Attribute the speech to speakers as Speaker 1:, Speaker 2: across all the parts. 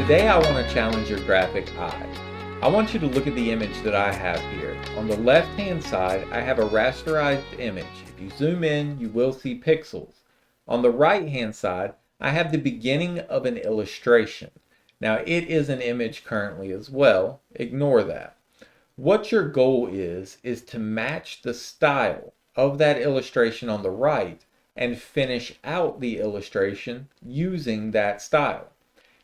Speaker 1: Today I want to challenge your graphic eye. I want you to look at the image that I have here. On the left hand side, I have a rasterized image. If you zoom in, you will see pixels. On the right hand side, I have the beginning of an illustration. Now it is an image currently as well. Ignore that. What your goal is to match the style of that illustration on the right and finish out the illustration using that style.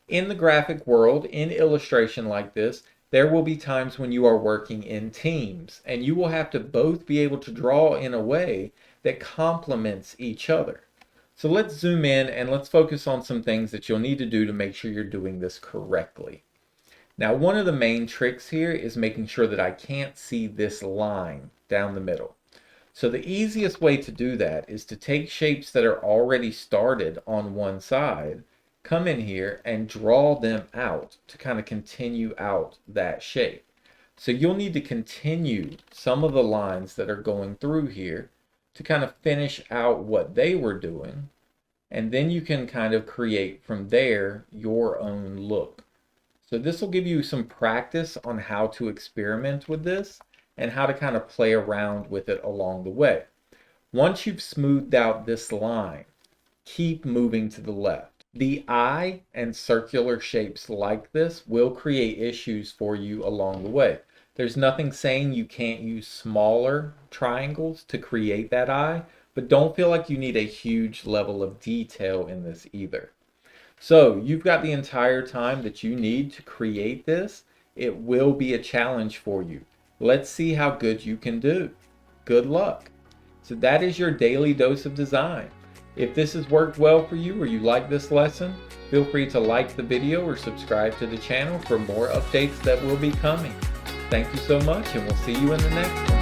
Speaker 1: In the graphic world, in illustration like this, there will be times when you are working in teams and you will have to both be able to draw in a way that complements each other. So let's zoom in and let's focus on some things that you'll need to do to make sure you're doing this correctly. Now, one of the main tricks here is making sure that I can't see this line down the middle. So the easiest way to do that is to take shapes that are already started on one side, come in here and draw them out to kind of continue out that shape. So you'll need to continue some of the lines that are going through here to kind of finish out what they were doing, and then you can kind of create from there your own look. So this will give you some practice on how to experiment with this and how to kind of play around with it along the way. Once you've smoothed out this line, keep moving to the left. The eye and circular shapes like this will create issues for you along the way. There's nothing saying you can't use smaller triangles to create that eye, but don't feel like you need a huge level of detail in this either. So you've got the entire time that you need to create this. It will be a challenge for you. Let's see how good you can do. Good luck. So that is your daily dose of design. If this has worked well for you or you like this lesson, feel free to like the video or subscribe to the channel for more updates that will be coming. Thank you so much, and we'll see you in the next one.